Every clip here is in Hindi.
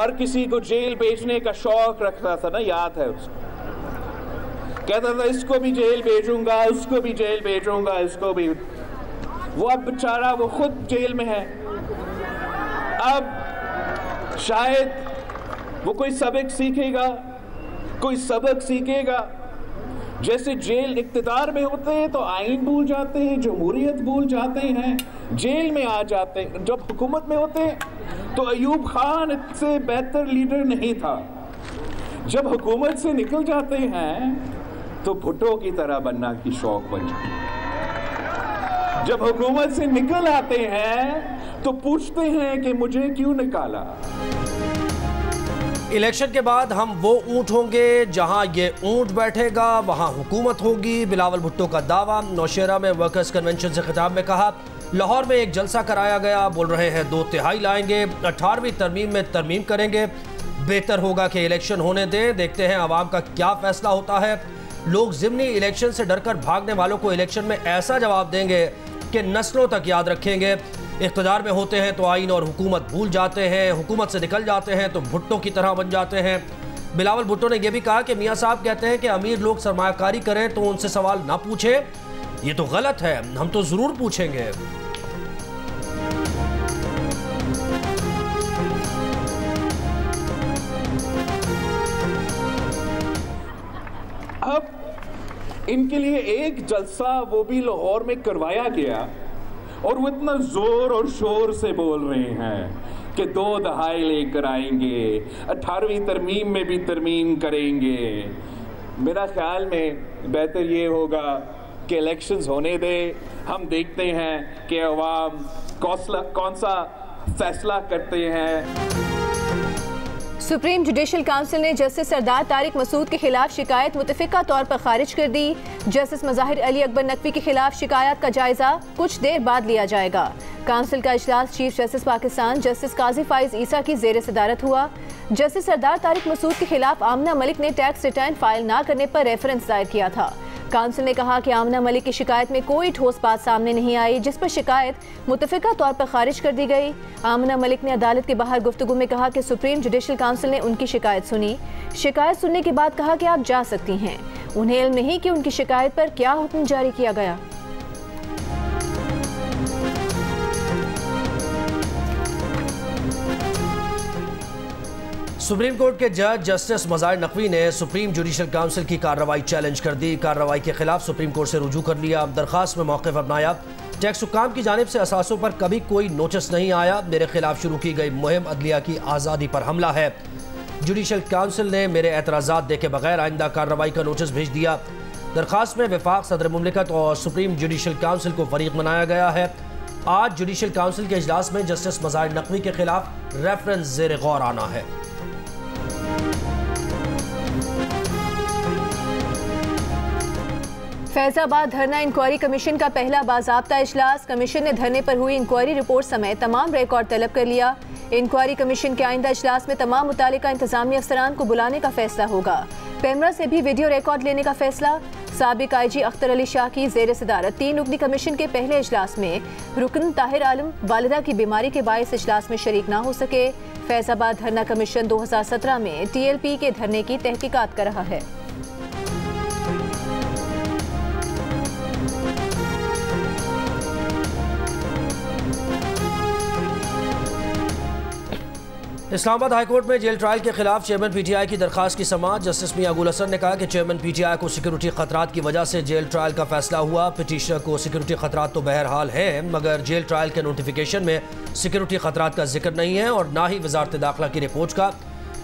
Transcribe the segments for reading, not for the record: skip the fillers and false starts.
हर किसी को जेल भेजने का शौक रखता था ना, याद है उसको। कहता था इसको भी जेल भेजूंगा, उसको भी जेल भेजूंगा, इसको भी। वो अब बेचारा वो खुद जेल में है। अब शायद वो कोई सबक सीखेगा। जैसे जेल इख्तिदार में होते हैं तो आइन भूल जाते हैं, जमहूरियत भूल जाते हैं, जेल में आ जाते हैं। जब हुकूमत में होते हैं तो अयूब खान से बेहतर लीडर नहीं था। जब हुकूमत से निकल जाते हैं तो भुट्टो की तरह बनना की शौक बन जाती है। जब हुकूमत से निकल आते हैं तो पूछते हैं कि मुझे क्यों निकाला। इलेक्शन के बाद हम वो ऊंट होंगे जहां ये ऊंट बैठेगा वहां हुकूमत होगी, बिलावल भुट्टो का दावा। नौशेरा में वर्कर्स कन्वेंशन से खिताब में कहा। लाहौर में एक जलसा कराया गया, बोल रहे हैं 2/3 लाएंगे, 18वीं तरमीम में तरमीम करेंगे। बेहतर होगा कि इलेक्शन होने दें, देखते हैं अवाम का क्या फैसला होता है। लोग ज़िमनी इलेक्शन से डरकर भागने वालों को इलेक्शन में ऐसा जवाब देंगे कि नस्लों तक याद रखेंगे। इख्तिदार में होते हैं तो आइन और हुकूमत भूल जाते हैं, हुकूमत से निकल जाते हैं तो भुट्टो की तरह बन जाते हैं। बिलावल भुट्टो ने यह भी कहा कि मियाँ साहब कहते हैं कि अमीर लोग सरमायाकारी करें तो उनसे सवाल ना पूछे, ये तो गलत है, हम तो ज़रूर पूछेंगे। अब इनके लिए एक जलसा वो भी लाहौर में करवाया गया और वो इतना जोर और शोर से बोल रहे हैं कि 2 दहाई लेकर आएंगे, 18वीं तरमीम में भी तरमीम करेंगे। मेरा ख्याल में बेहतर ये होगा कि इलेक्शंस होने दे, हम देखते हैं कि अवाम कौन सा फैसला करते हैं। सुप्रीम जुडिशल काउंसिल ने जस्टिस सरदार तारिक मसूद के खिलाफ शिकायत मुतफिका तौर पर खारिज कर दी। जस्टिस मज़ाहिर अली अकबर नकवी के खिलाफ शिकायत का जायजा कुछ देर बाद लिया जाएगा। काउंसिल का इजलास चीफ जस्टिस पाकिस्तान जस्टिस काजी फाइज ईसा की ज़ेर सदारत हुआ। जस्टिस सरदार तारिक मसूद के खिलाफ आमना मलिक ने टैक्स रिटर्न फाइल न करने पर रेफरेंस दायर किया था। काउंसिल ने कहा कि आमना मलिक की शिकायत में कोई ठोस बात सामने नहीं आई, जिस पर शिकायत मुतफिका तौर पर खारिज कर दी गई। आमना मलिक ने अदालत के बाहर गुफ्तगू में कहा कि सुप्रीम जुडिशल काउंसिल ने उनकी शिकायत सुनी। शिकायत सुनने के बाद कहा कि आप जा सकती हैं। उन्हें इल्म नहीं कि उनकी शिकायत पर क्या हुक्म जारी किया गया। सुप्रीम कोर्ट के जज जस्टिस मज़ाहिर नकवी ने सुप्रीम जुडिशल काउंसिल की कार्रवाई चैलेंज कर दी। कार्रवाई के खिलाफ सुप्रीम कोर्ट से रुजू कर लिया। दरखास्त में मौक़िफ़ अपनाया। टैक्स हुक्काम की जानिब से असासों पर कभी कोई नोटिस नहीं आया। मेरे खिलाफ शुरू की गई मुहिम अदलिया की आज़ादी पर हमला है। जुडिशल काउंसिल ने मेरे एतराज़ात देखे बगैर आइंदा कार्रवाई का नोटिस भेज दिया। दरखास्त में वफाक सदर मुमलिकत और सुप्रीम जुडिशल काउंसिल को फरीक बनाया गया है। आज जुडिशल काउंसिल के इजलास में जस्टिस मज़ाहिर नकवी के खिलाफ रेफरेंस ज़ेर गौर आना है। फैजाबाद धरना इंक्वायरी कमीशन का पहला बाज़ाब्ता इजलास। कमीशन ने धरने पर हुई इंक्वायरी रिपोर्ट समेत तमाम रिकॉर्ड तलब कर लिया। इंक्वायरी कमीशन के आइंदा इजलास में तमाम मुतालिका इंतजामी अफसरान को बुलाने का फैसला होगा। पैमरा से भी वीडियो रिकॉर्ड लेने का फैसला। साबिक IG अख्तर अली शाह की ज़ेर सदारत 3 रुकनी कमीशन के पहले इजलास में रुकन ताहिर आलम वालिदा की बीमारी के बायस इजलास में शरीक ना हो सके। फैजाबाद धरना कमीशन 2017 में TLP के धरने की तहकीकात कर रहा है। इस्लामाबाद हाईकोर्ट में जेल ट्रायल के खिलाफ चेयरमैन PTI की दरखास्त की समाअत। जस्टिस मियां गुल हसन ने कहा कि चेयरमैन PTI को सिक्योरिटी खतरात की वजह से जेल ट्रायल का फैसला हुआ। पिटीशनर को सिक्योरिटी खतरात तो बहरहाल हैं, मगर जेल ट्रायल के नोटिफिकेशन में सिक्योरिटी खतरात का जिक्र नहीं है और ना ही वजारत दाखिला की रिपोर्ट का।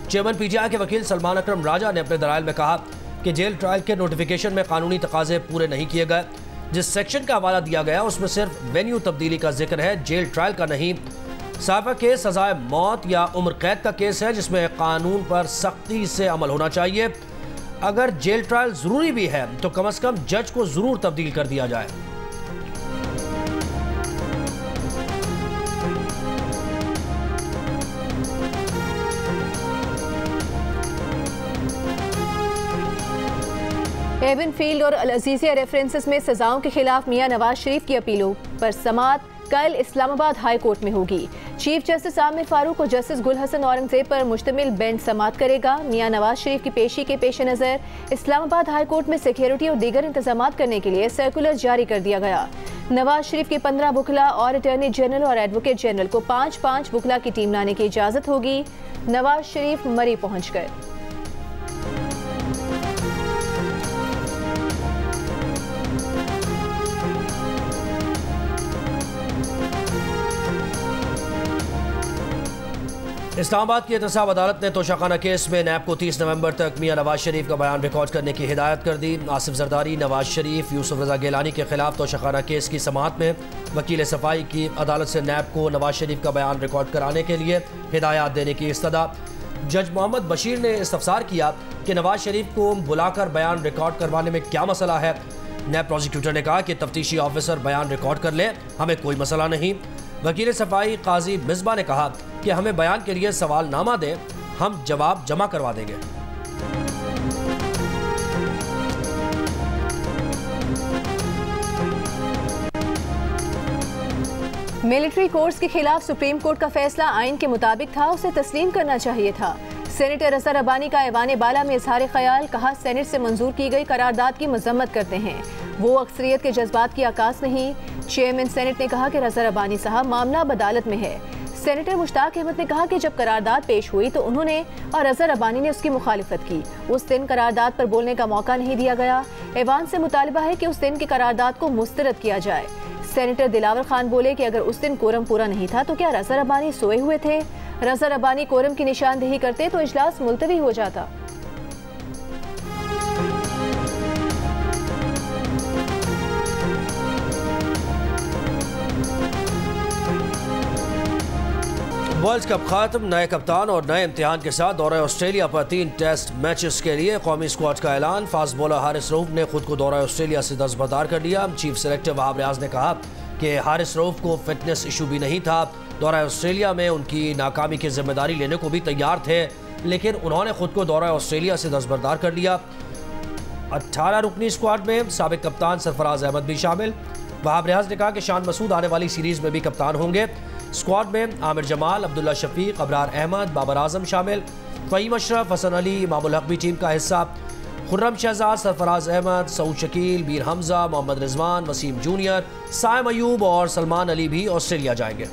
चेयरमैन PTI के वकील सलमान अकरम राजा ने अपने दलाइल में कहा कि जेल ट्रायल के नोटिफिकेशन में कानूनी तकाजे पूरे नहीं किए गए। जिस सेक्शन का हवाला दिया गया उसमें सिर्फ वेन्यू तब्दीली का जिक्र है, जेल ट्रायल का नहीं। साबिक़ केस सजाए मौत या उम्र कैद का केस है जिसमें कानून पर सख्ती से अमल होना चाहिए। अगर जेल ट्रायल ज़रूरी भी है तो कम से कम जज को ज़रूर तब्दील कर दिया जाए। एवन फील्ड और अल अजीज़िया रेफरेंसेस में सजाओं के खिलाफ मियां नवाज शरीफ की अपीलों पर समाअत कल इस्लामाबाद हाई कोर्ट में होगी। चीफ जस्टिस आमिर फारूक और जस्टिस गुल हसन औरंगजेब पर मुश्तमिल बेंच समाअत करेगा। मियां नवाज शरीफ की पेशी के पेश नज़र इस्लामाबाद हाई कोर्ट में सिक्योरिटी और दीगर इंतजामात करने के लिए सर्कुलर जारी कर दिया गया। नवाज शरीफ के 15 वकला और अटॉर्नी जनरल और एडवोकेट जनरल को 5-5 वकला की टीम लाने की इजाज़त होगी। नवाज शरीफ मरी पहुंच गए। इस्लामाबाद की एहतसाब अदालत ने तोशाखाना केस में नैब को 30 नवंबर तक मियां नवाज शरीफ का बयान रिकॉर्ड करने की हिदायत कर दी। आसिफ जरदारी, नवाज शरीफ, यूसुफ रजा गिलानी के खिलाफ तोशाखाना केस की समाअत में वकील सफाई की अदालत से नैब को नवाज शरीफ का बयान रिकॉर्ड कराने के लिए हिदायत देने की इस्तदा। जज मोहम्मद बशीर ने इस्तफसार किया कि नवाज शरीफ को बुलाकर बयान रिकॉर्ड करवाने में क्या मसला है। नैब प्रोसिक्यूटर ने कहा कि तफ्तीशी ऑफिसर बयान रिकॉर्ड कर ले, हमें कोई मसला नहीं। वकील सफाई काजी मिसबा ने कहा कि हमें बयान के लिए सवालनामा दें, हम जवाब जमा करवा देंगे। मिलिट्री कोर्स के खिलाफ सुप्रीम कोर्ट का फैसला आइन के मुताबिक था, उसे तस्लीम करना चाहिए था। सेनेटर अजहर अबानी का ऐवान बाला में इजहार ख्याल, कहा सेनेट से मंजूर की गई करारदाद की मजम्मत करते हैं, वो अक्सरियत के जज्बात की आकाश नहीं। चेयरमैन सेनेट ने कहा कि अजहर अबानी साहब मामला अब अदालत में है। सेनेटर मुश्ताक अहमद ने कहा कि जब करारदाद पेश हुई तो उन्होंने और अजहर अबानी ने उसकी मुखालिफत की। उस दिन करारदाद पर बोलने का मौका नहीं दिया गया। ऐवान से मुतालिबा है कि उस दिन की करारदाद को मुस्तरद किया जाए। सेनेटर दिलावर खान बोले कि अगर उस दिन कोरम पूरा नहीं था तो क्या अजहर अबानी सोए हुए थे? अजहर अबानी कोरम की निशानदेही करते तो इजलास मुलतवी हो जाता। वर्ल्ड कप खत्म, नए कप्तान और नए इम्तिहान के साथ दौरा ऑस्ट्रेलिया पर 3 टेस्ट मैचेस के लिए कौमी स्क्वाड का ऐलान। फास्ट बॉलर हारिस रऊफ ने खुद को दौरा ऑस्ट्रेलिया से दस्तबरदार कर लिया। चीफ सेलेक्टर वहाब रियाज ने कहा कि हारिस रऊफ को फिटनेस इशू भी नहीं था, दौरा ऑस्ट्रेलिया में उनकी नाकामी की जिम्मेदारी लेने को भी तैयार थे, लेकिन उन्होंने खुद को दौरा ऑस्ट्रेलिया से दस्तबरदार कर लिया। 18 रुकनी स्क्वाड में साबिक कप्तान सरफराज अहमद भी शामिल। वहाब रियाज ने कहा कि शान मसूद आने वाली सीरीज में भी कप्तान होंगे। स्क्वाड में आमिर जमाल, अब्दुल्ला शफीक, अबरार अहमद, बाबर आजम शामिल। फ़हीम अशरफ, हसन अली, इमामुल हक भी टीम का हिस्सा। खुर्रम शहजाद, सरफराज अहमद, सऊद शकील, मीर हमजा, मोहम्मद रिजवान, वसीम जूनियर, साइम अयूब और सलमान अली भी ऑस्ट्रेलिया जाएंगे।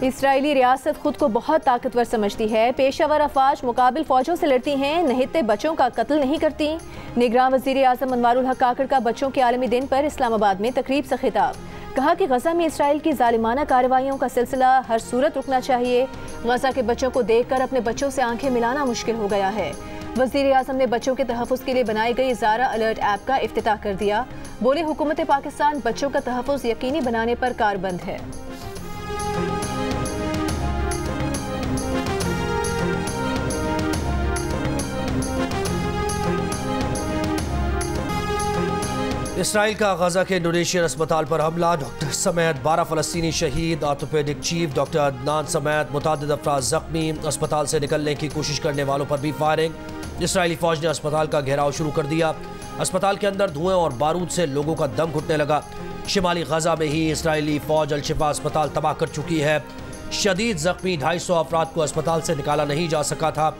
इसराइली रियासत खुद को बहुत ताकतवर समझती है। पेशावर अफवाज मुकाबिल फौजों से लड़ती हैं, नहित्ते बच्चों का कत्ल नहीं करती। निगरान वज़ीर आज़म अनवारुल हक काकड़ का बच्चों के आलमी दिन पर इस्लामाबाद में तकरीब से खिताब। कहा कि गजा में इसराइल की जालिमाना कार्रवाइयों का सिलसिला हर सूरत रुकना चाहिए। गजा के बच्चों को देखकर अपने बच्चों से आंखें मिलाना मुश्किल हो गया है। वज़ीर आज़म ने बच्चों के तहफ़्फ़ुज़ के लिए बनाई गई ज़ारा अलर्ट ऐप का इफ्तिताह कर दिया। बोले हुकूमत पाकिस्तान बच्चों का तहफ़्फ़ुज़ यकीनी बनाने पर कारबंद है। इसराइल का गजा के इंडोनेशियन अस्पताल पर हमला, डॉक्टर समेत 12 फ़लस्तीनी शहीद। ऑर्थोपेडिक चीफ डॉक्टर अदनान समेत मुतअद्दिद अफराद जख्मी। अस्पताल से निकलने की कोशिश करने वालों पर भी फायरिंग। इसराइली फौज ने अस्पताल का घेराव शुरू कर दिया। अस्पताल के अंदर धुएं और बारूद से लोगों का दम घुटने लगा। शिमाली गजा में ही इसराइली फौज अल-शिफा अस्पताल तबाह कर चुकी है। शदीद जख्मी 250 अफराद को अस्पताल से निकाला नहीं जा सका था।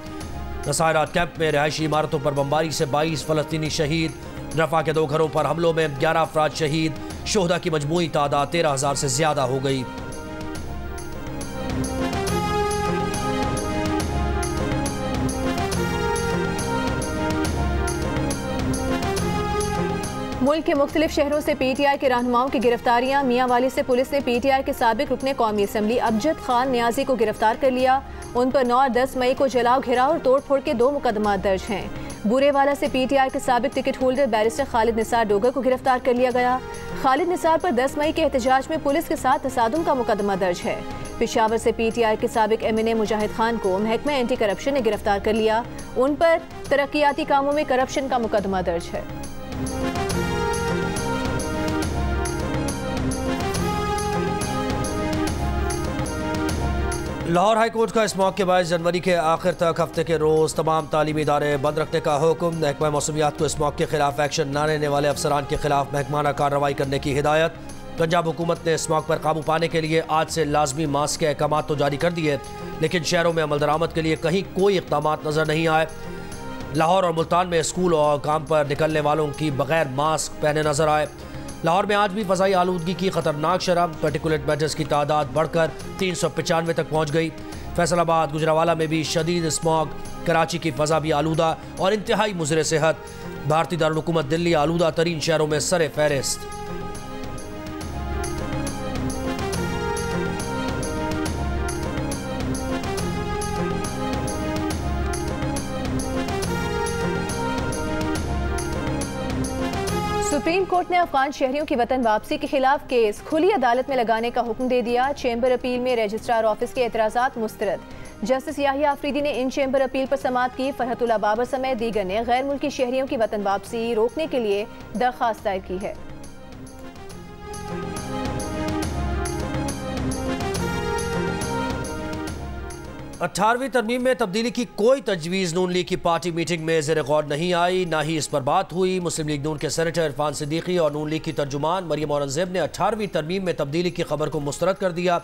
नसायरात कैंप में रिहायशी इमारतों पर बमबारी से 22 फ़लस्तीनी शहीद। रफा के 2 घरों पर हमलों में 11 अफराद शहीद। शोहदा की मजमूई तादाद 13,000 से ज्यादा हो गई। मुल्क के मुख्तलिफ शहरों से PTI के रहनुमाओं की गिरफ्तारियां। मियांवाली से पुलिस ने PTI के साबिक रुकने कौमी असम्बली अमजद खान न्याजी को गिरफ्तार कर लिया। उन पर 9 और 10 मई को जलाओ, घेराव और तोड़फोड़ के 2 मुकदमा दर्ज हैं। बूरेवाला से PTI के साबिक ticket holder barrister Khalid Nisar Dogar को गिरफ्तार कर लिया गया। खालिद निसार पर 10 मई के एहतजाज में पुलिस के साथ तसादुम का मुकदमा दर्ज है। पेशावर से PTI के साबिक MNA मुजाहिद खान को महकमा एंटी करप्शन ने गिरफ्तार कर लिया। उन पर तरक्याती कामों में करप्शन का मुकदमा दर्ज है। लाहौर हाई कोर्ट का इस मौके 22 जनवरी के आखिर तक हफ्ते के रोज़ तमाम तालीमी इदारे बंद रखने का हुक्म। महकमा मौसमियात को इस मौके के खिलाफ एक्शन न लेने वाले अफसरान के खिलाफ महकमाना कार्रवाई करने की हिदायत। पंजाब हुकूमत ने इस मौके पर काबू पाने के लिए आज से लाजमी मास्क के अहकाम तो जारी कर दिए, लेकिन शहरों में अमल दरामद के लिए कहीं कोई इक़दाम नज़र नहीं आए। लाहौर और मुल्तान में स्कूल और काम पर निकलने वालों की बगैर मास्क पहने नजर आए। लाहौर में आज भी फ़ज़ाई आलूदगी की खतरनाक शरह, पार्टिकुलेट मैटर्स की तादाद बढ़कर 395 तक पहुँच गई। फैसलाबाद गुजरावाला में भी शदीद स्मॉग, कराची की फ़ज़ा भी आलूदा और इंतहाई मुज़र सेहत। भारतीय दारुल हुकूमत दिल्ली आलूदा तरीन शहरों में सरे फहरिस्त। सुप्रीम कोर्ट ने अफगान शहरियों की वतन वापसी के खिलाफ केस खुली अदालत में लगाने का हुक्म दे दिया। चैम्बर अपील में रजिस्ट्रार ऑफिस के एतराज़ात मुस्तरद। जस्टिस याहिया आफरीदी ने इन चैम्बर अपील पर समाअत की। फरहतुल्लाह बाबर समेत दीगर ने गैर मुल्की शहरियों की वतन वापसी रोकने के लिए दरख्वास्त दायर की है। 18वीं तरमीम में तब्दीली की कोई तजवीज़ नून लीग की पार्टी मीटिंग में ज़ेर गौर नहीं आई, ना ही इस पर बात हुई। मुस्लिम लीग नून के सेनेटर इरफान सिद्दीकी और नून लीग की तर्जुमान मरियम औरंगज़ेब ने 18वीं तरमीम में तब्दीली की खबर को मुस्तरद कर दिया।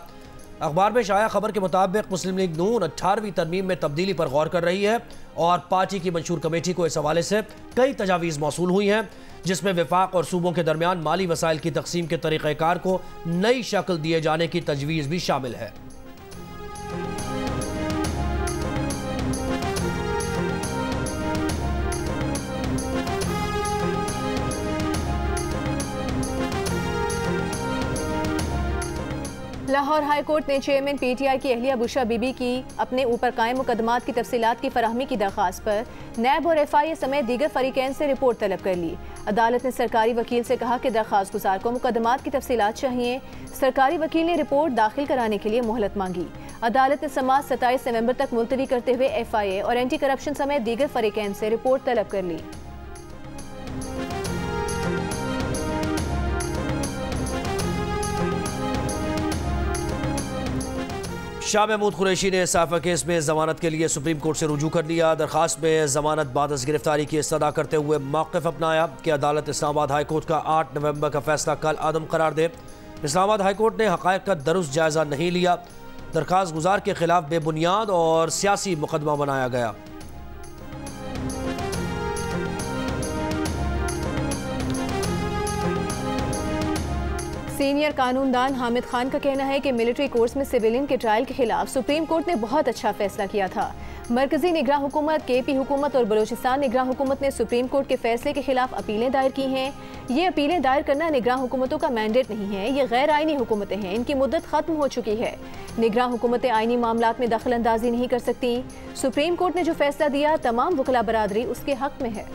अखबार में शाया खबर के मुताबिक मुस्लिम लीग नून 18वीं तरमीम में तब्दीली पर गौर कर रही है और पार्टी की मंशूर कमेटी को इस हवाले से कई तजावीज़ मौसूल हुई हैं, जिसमें वफाक और सूबों के दरमियान माली वसाइल की तकसीम के तरीक़ेकार को नई शक्ल दिए जाने की तजवीज़ भी शामिल है। लाहौर हाई कोर्ट ने चेयरमैन PTI की अहलिया बुशरा बीबी की अपने ऊपर कायम मुकदमात की तफसीलात की फराहमी की दरख्वास्त पर नैब और FIA समेत दीगर फरीकैन से रिपोर्ट तलब कर ली। अदालत ने सरकारी वकील से कहा कि दरख्वास्त गुजार को मुकदमात की तफसीलात चाहिए। सरकारी वकील ने रिपोर्ट दाखिल कराने के लिए मोहलत मांगी। अदालत ने समाअत 27 नवंबर तक मुलतवी करते हुए FIA और एंटी करप्शन समेत दीगर फरीकैन से रिपोर्ट तलब कर ली। शाह महमूद कुरैशी ने साफा केस में जमानत के लिए सुप्रीम कोर्ट से रुजू कर लिया। दरखास्त में जमानत बाद गिरफ्तारी की इस्तदा करते हुए मौक़िफ़ अपनाया कि अदालत इस्लामाबाद हाई कोर्ट का 8 नवंबर का फैसला कल आदम करार दे। इस्लामाबाद हाई कोर्ट ने हक़ाइक़ का दुरुस्त जायज़ा नहीं लिया। दरखास्त गुजार के खिलाफ बेबुनियाद और सियासी मुकदमा बनाया गया। सीनियर कानूनदान हामिद खान का कहना है कि मिलिट्री कोर्स में सिविलियन के ट्रायल के खिलाफ सुप्रीम कोर्ट ने बहुत अच्छा फैसला किया था। मरकजी निगरान हुकूमत, KP हुकूमत और बलोचिस्तान निगरान हुकूमत ने सुप्रीम कोर्ट के फैसले के खिलाफ अपीलें दायर की हैं। ये अपीलें दायर करना निगरान हुकूमतों का मैंडेट नहीं है, ये गैर आइनी हुकूमतें हैं, इनकी मुद्दत खत्म हो चुकी है। निगरान हुकूमतें आइनी मामलात में दखल अंदाजी नहीं कर सकती। सुप्रीम कोर्ट ने जो फैसला दिया तमाम वकला बरादरी उसके हक में है।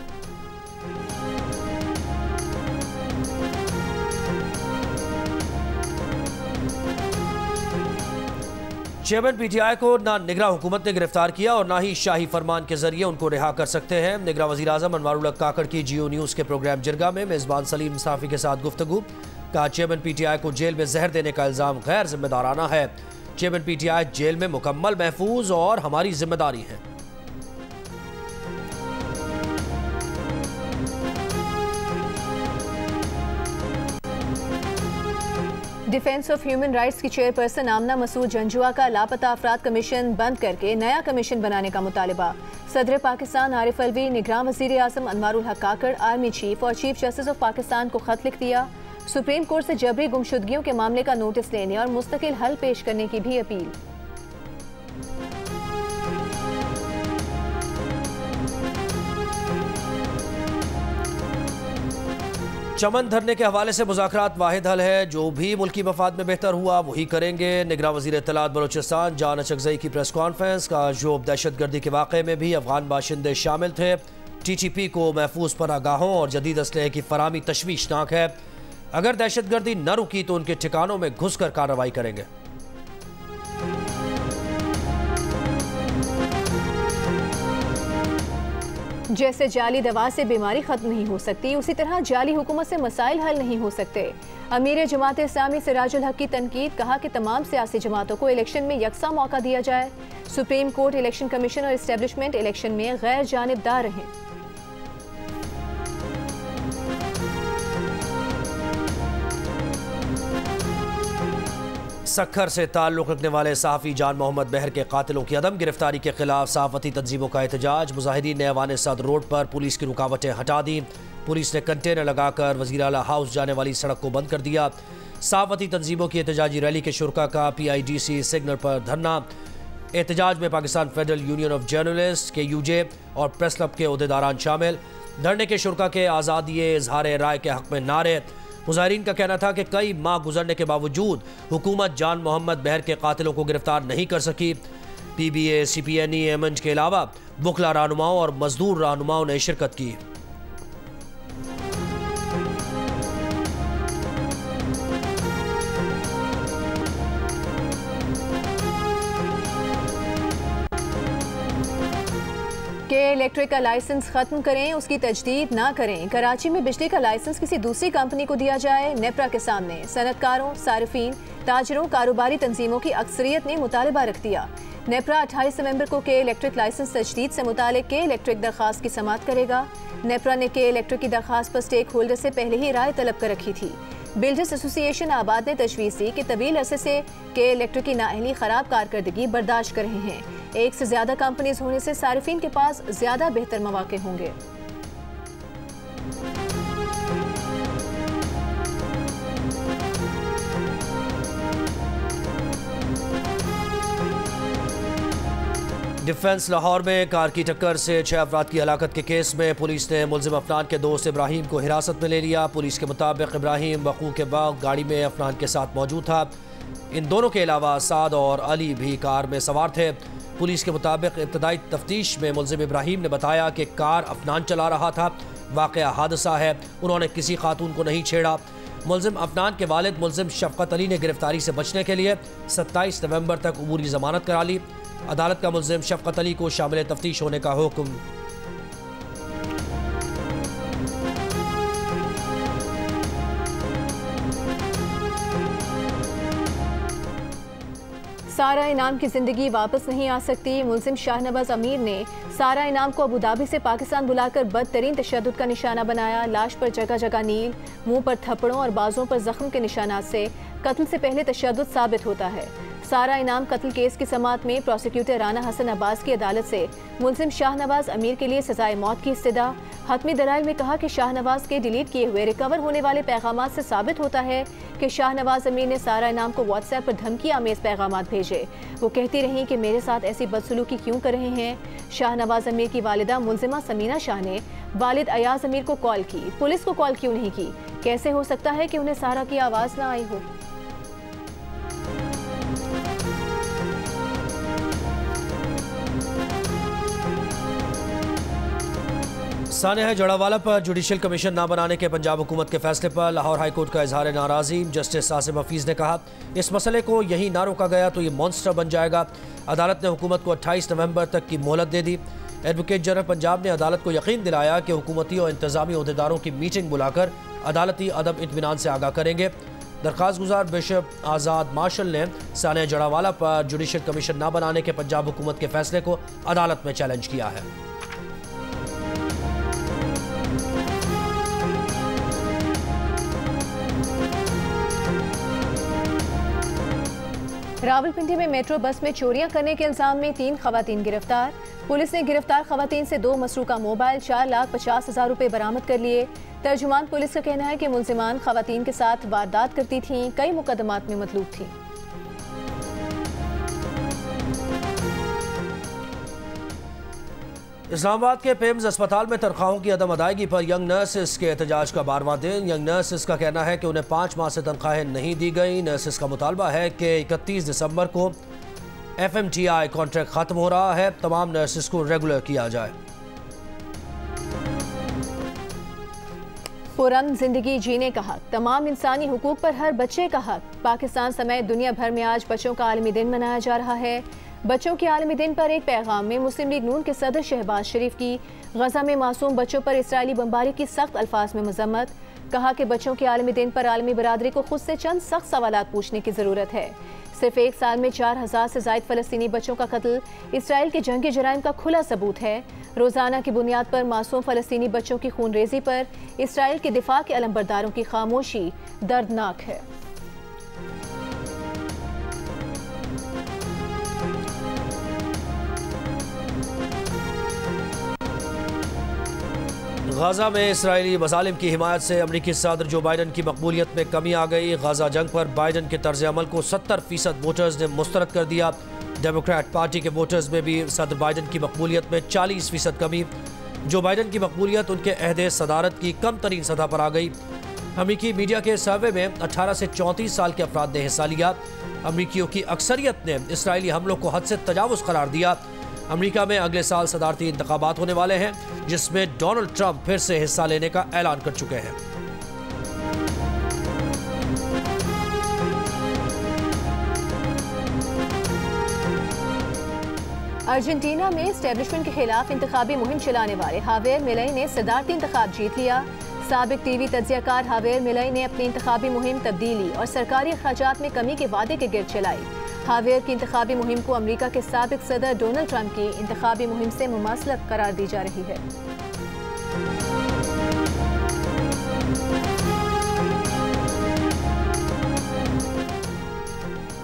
चेयरमैन PTI को ना निगरान हुकूमत ने गिरफ्तार किया और ना ही शाही फरमान के जरिए उनको रिहा कर सकते हैं। निगरान वज़ीर आज़म अनवारुल हक काकड़ की GO न्यूज़ के प्रोग्राम जिरगा में मेज़बान सलीम साफ़ी के साथ गुफ्तगू। कहा चेयरमैन PTI को जेल में जहर देने का इल्ज़ाम गैर जिम्मेदाराना है। चेयरमैन PTI जेल में मुकम्मल महफूज और हमारी जिम्मेदारी है। डिफेंस ऑफ ह्यूमन राइट्स की चेयरपर्सन आमना मसूद जंजुआ का लापता अफराद कमीशन बंद करके नया कमीशन बनाने का मुतालिबा। सदर पाकिस्तान आरिफ अलवी, निगरान वज़ीर आज़म अनवारुल हक काकड़, आर्मी चीफ और चीफ जस्टिस ऑफ पाकिस्तान को खत लिख दिया। सुप्रीम कोर्ट से जबरी गुमशुदगियों के मामले का नोटिस लेने और मुस्तकिल हल पेश करने की भी अपील। चमन धरने के हवाले से मुज़ाकरात वाहिद हल है, जो भी मुल्की मफाद में बेहतर हुआ वही करेंगे। निगरान वज़ीर इत्तलात बलोचिस्तान जान अचकज़ई की प्रेस कॉन्फ्रेंस का जोब दहशत गर्दी के वाक़े में भी अफगान बाशिंदे शामिल थे। TTP को महफूज पनागाहों और जदीद असलहे की फराहमी तशवीशनाक है। अगर दहशतगर्दी न रुकी तो उनके ठिकानों में घुसकर कार्रवाई करेंगे। जैसे जाली दवा से बीमारी खत्म नहीं हो सकती, उसी तरह जाली हुकूमत से मसाइल हल नहीं हो सकते। अमीर जमात इस्लामी सिराजुल हक की तनकीद, कहा कि तमाम सियासी जमातों को इलेक्शन में यकसा मौका दिया जाए। सुप्रीम कोर्ट, इलेक्शन कमीशन और इस्टेब्लिशमेंट इलेक्शन में गैर जानिबदार रहें। सक्खर से ताल्लुक़ रखने वाले सहाफ़ी जान मोहम्मद बहर के कातिलों की अदम गिरफ्तारी के खिलाफ सहाफ़ती तंजीमों का एहतजाज। मुजाहिदीन ने ऐवान सद रोड पर पुलिस की रुकावटें हटा दी। पुलिस ने कंटेनर लगाकर वज़ीर आला हाउस जाने वाली सड़क को बंद कर दिया। सहाफ़ती तंजीमों की एहतजाजी रैली के शुरका का PIDC सिग्नल पर धरना। एहतजाज में Pakistan federal union of journalist KUJ और प्रेस क्लब के अहदेदारान शामिल। धरने के शुरका के आज़ादी इज़हार राय के हक़ में नारे। मुजाहिरीन का कहना था कि कई माह गुजरने के बावजूद हुकूमत जान मोहम्मद बहर के कातिलों को गिरफ्तार नहीं कर सकी। PBA, CPNE, एमएंज के अलावा बुखला रहनुमाओं और मजदूर रहनुमाओं ने शिरकत की। के इलेक्ट्रिक का लाइसेंस खत्म करें, उसकी तजदीद ना करें। कराची में बिजली का लाइसेंस किसी दूसरी कंपनी को दिया जाए। नेपरा के सामने सनतकारों, सारिफीन, ताजरों, कारोबारी तंजीमों की अक्सरियत ने मुतालबा रख दिया। नेपरा 28 नवंबर को के इलेक्ट्रिक लाइसेंस तजदीद से मुतालिक के इलेक्ट्रिक दरख्वास्त की समाअत करेगा। नेपरा ने के इलेक्ट्रिक की दरख्वास्त पर स्टेक होल्डर से पहले ही राय तलब कर रखी थी। बिल्डर्स एसोसिएशन आबाद ने तशवीश दी कि तवील अरसे से के इलेक्ट्रिक की नाअहली खराब कारकर्दगी बर्दाश्त कर रहे हैं। एक से ज्यादा कंपनीज होने से सारिफीन के पास ज्यादा बेहतर मौके होंगे। डिफेंस लाहौर में कार की टक्कर से 6 अफराद की हलाकत के केस में पुलिस ने मुल्जिम अफनान के दोस्त इब्राहिम को हिरासत में ले लिया। पुलिस के मुताबिक इब्राहिम वकूअ के बाद गाड़ी में अफनान के साथ मौजूद था। इन दोनों के अलावा साद और अली भी कार में सवार थे। पुलिस के मुताबिक इब्तदाई तफ्तीश में मुल्जिम इब्राहिम ने बताया कि कार अफनान चला रहा था। वाक़या हादसा है, उन्होंने किसी खातून को नहीं छेड़ा। मुल्जिम अफनान के वालिद मुल्जिम शफकत अली ने गिरफ्तारी से बचने के लिए 27 नवंबर तक अबूरी जमानत करा ली। अदालत का मुल्जिम शफकत अली को शामिल तफ्तीश होने का हुक्म। सारा इनाम की जिंदगी वापस नहीं आ सकती। मुल्जिम शाहनवाज अमीर ने सारा इनाम को अबूधाबी से पाकिस्तान बुलाकर बदतरीन तशद्दुद का निशाना बनाया। लाश पर जगह जगह नील, मुंह पर थप्पड़ों और बाजुओं पर जख्म के निशानात से कत्ल से पहले तशद्दुद साबित होता है। सारा इनाम कत्ल केस की समाअत में प्रोसिक्यूटर राना हसन अब्बास की अदालत से मुल्जिम शाहनवाज अमीर के लिए सजाए मौत की इस्तदा। हतमी दलाइल में कहा कि शाहनवाज के डिलीट किए हुए रिकवर होने वाले पैगामात से साबित होता है कि शाहनवाज अमीर ने सारा इनाम को व्हाट्सएप पर धमकी आमेज पैगामात भेजे। वो कहती रही कि मेरे साथ ऐसी बदसलूकी क्यों कर रहे हैं। शाहनवाज अमीर की वालिदा मुल्जिमा समीना शाह ने वालिद अयाज अमीर को कॉल की, पुलिस को कॉल क्यों नहीं की? कैसे हो सकता है कि उन्हें सारा की आवाज़ ना आई हो? सानेहा जड़ावाला पर जुडिशल कमीशन न बनाने के पंजाब हुकूमत के फैसले पर लाहौर हाई कोर्ट का इजहार नाराज़ी। जस्टिस आसिम हफीज़ ने कहा, इस मसले को यहीं ना रोका गया तो ये मॉन्स्टर बन जाएगा। अदालत ने हुकूमत को 28 नवंबर तक की मोहलत दे दी। एडवोकेट जनरल पंजाब ने अदालत को यकीन दिलाया कि हुकूमती और इंतजामी अहदेदारों की मीटिंग बुलाकर अदालती अदम इत्मीनान से आगाह करेंगे। दरख्वास्त गुजार बिशप आज़ाद मार्शल ने सानेहा जड़ावाला पर जुडिशल कमीशन न बनाने के पंजाब हुकूमत के फैसले को अदालत में चैलेंज किया है। रावलपिंडी में मेट्रो बस में चोरियां करने के इल्जाम में 3 खवातीन गिरफ्तार। पुलिस ने गिरफ्तार खवातीन से 2 मसरूका मोबाइल, 4,50,000 रुपए बरामद कर लिए। तर्जुमान पुलिस का कहना है कि मुल्जिमान खवातीन के साथ वारदात करती थीं, कई मुकदमात में मतलूब थीं। इस्लामाबाद के पेम्स अस्पताल में तनख्वाहों की अदम अदायगी पर यंग नर्सेस के एहतजाज का 12वां दिन। यंग नर्सेस का कहना है कि उन्हें 5 माह से तनख्वाहें नहीं दी गई। नर्सेस का मुतालबा है कि 31 दिसंबर को FMTI कॉन्ट्रैक्ट ख़त्म हो रहा है, तमाम नर्सेस को रेगुलर किया जाए। पुरअमन जिंदगी जीने का हक, तमाम इंसानी हुकूक पर हर बच्चे का हक। पाकिस्तान समेत दुनिया भर में आज बच्चों का आलमी दिन मनाया जा रहा है। बच्चों के आलमी दिन पर एक पैगाम में मुस्लिम लीग नून के सदर शहबाज शरीफ की गजा में मासूम बच्चों पर इसराइली बमबारी की सख्त अल्फाज में मजम्मत। कहा कि बच्चों के आलमी दिन पर आलमी बरादरी को खुद से चंद सख्त सवालात पूछने की ज़रूरत है। सिर्फ एक साल में 4000 से ज़ायद फ़लस्तीनी बच्चों का कत्ल इसराइल के जंगी जराइम का खुला सबूत है। रोज़ाना की बुनियाद पर मासूम फ़लस्तीनी बच्चों की खूनरेज़ी पर इसराइल के दिफा के अलमबरदारों की खामोशी दर्दनाक है। गाजा में इसराइली मज़ालिम की हिमायत से अमरीकी सदर जो बाइडन की मकबूलियत में कमी आ गई। गाजा जंग पर बाइडन के तर्ज अमल को 70% वोटर्स ने मुस्तरद कर दिया। डेमोक्रेट पार्टी के वोटर्स में भी सदर बाइडन की मकबूलियत में 40% कमी। जो बाइडन की मकबूलियत उनके अहदे सदारत की कम तरीन सतह पर आ गई। अमरीकी मीडिया के सर्वे में 18 से 34 साल के अफराद ने हिस्सा लिया। अमरीकियों की अक्सरियत ने इसराइली हमलों को हद से तजावुज़ करार दिया। अमेरिका में अगले साल सदारती इंतखाबात होने वाले हैं, जिसमें डोनाल्ड ट्रंप फिर से हिस्सा लेने का ऐलान कर चुके हैं। अर्जेंटीना में एस्टेब्लिशमेंट के खिलाफ इंतखाबी मुहिम चलाने वाले हावेर मिलेई ने सदारती इंतखाब जीत लिया। साबिक टीवी तज्जियाकार हावेर मिलेई ने अपनी इंतखाबी मुहिम तब्दीली और सरकारी अखराजात में कमी के वादे के गिर्द चलाई। हावेर की इंतखाबी मुहिम को अमेरिका के साबिक सदर डोनाल्ड ट्रंप की इंतखाबी मुहिम से मुमासलत करार दी जा रही है।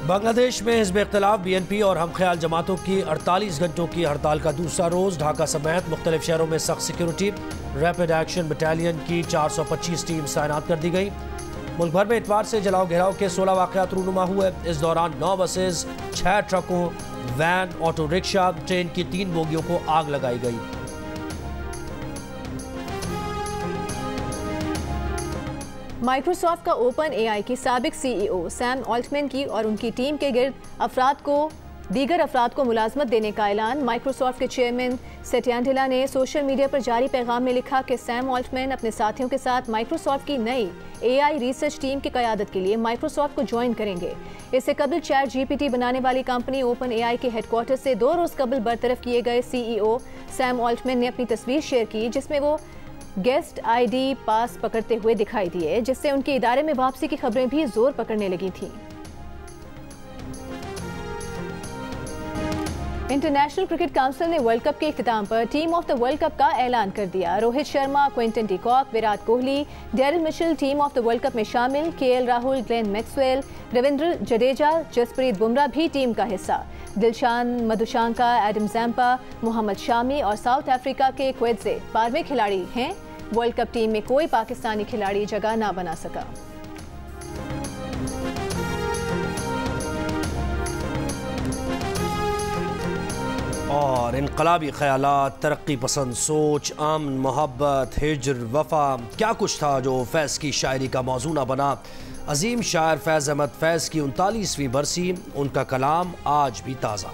बांग्लादेश में हिज़्ब इख्तिलाफ BNP और हम ख्याल जमातों की 48 घंटों की हड़ताल का दूसरा रोज़। ढाका समेत मुख्तलिफ शहरों में सख्त सिक्योरिटी, रैपिड एक्शन बटालियन की 425 टीम तैनात कर दी गई। मुल्क भर में इतवार से जलाओ घेराव के 16 वाक़यात रूनुमा हुए। इस दौरान 9 बसेस, 6 ट्रकों, वैन, ऑटो रिक्शा, ट्रेन की 3 बोगियों को आग लगाई गई। माइक्रोसॉफ्ट का ओपन AI की साबिक CEO सैम ऑल्टमैन की और उनकी टीम के गिर्द दीगर अफराद को मुलाजमत देने का ऐलान। माइक्रोसॉफ्ट के चेयरमैन सत्या नाडेला ने सोशल मीडिया पर जारी पैगाम में लिखा कि सैम ऑल्टमैन अपने साथियों के साथ माइक्रोसॉफ्ट की नई AI रिसर्च टीम की क़यादत के लिए माइक्रोसॉफ्ट को ज्वाइन करेंगे। इससे कबल ChatGPT बनाने वाली कंपनी ओपन AI के हेडक्वार्टर से 2 रोज़ कबल बरतरफ किए गए CEO सैम ऑल्टमैन ने अपनी तस्वीर शेयर की, जिसमें वो गेस्ट ID पास पकड़ते हुए दिखाई दिए, जिससे उनके इदारे में वापसी की खबरें भी जोर पकड़ने लगी थीं। इंटरनेशनल क्रिकेट काउंसिल ने वर्ल्ड कप के इख्तिताम पर team of the World Cup का ऐलान कर दिया। Rohit Sharma, Quinton de Kock, Virat Kohli, Daryl Mitchell team of the World Cup में शामिल। KL Rahul, Glenn Maxwell, Ravindra Jadeja, Jasprit Bumrah भी टीम का हिस्सा। दिलशान मधुशांका, एडम जैम्पा, मोहम्मद शामी और साउथ अफ्रीका के क्वेत्जे 12वें खिलाड़ी हैं। वर्ल्ड कप टीम में कोई पाकिस्तानी खिलाड़ी जगह ना बना सका। और इनकलाबी ख्यालात, तरक्की पसंद सोच, अमन, मोहब्बत, हिज्र, वफा, क्या कुछ था जो फैज़ की शायरी का मौजू न बना। अजीम शायर फैज़ अहमद फैज़ की 39वीं बरसी, उनका कलाम आज भी ताज़ा।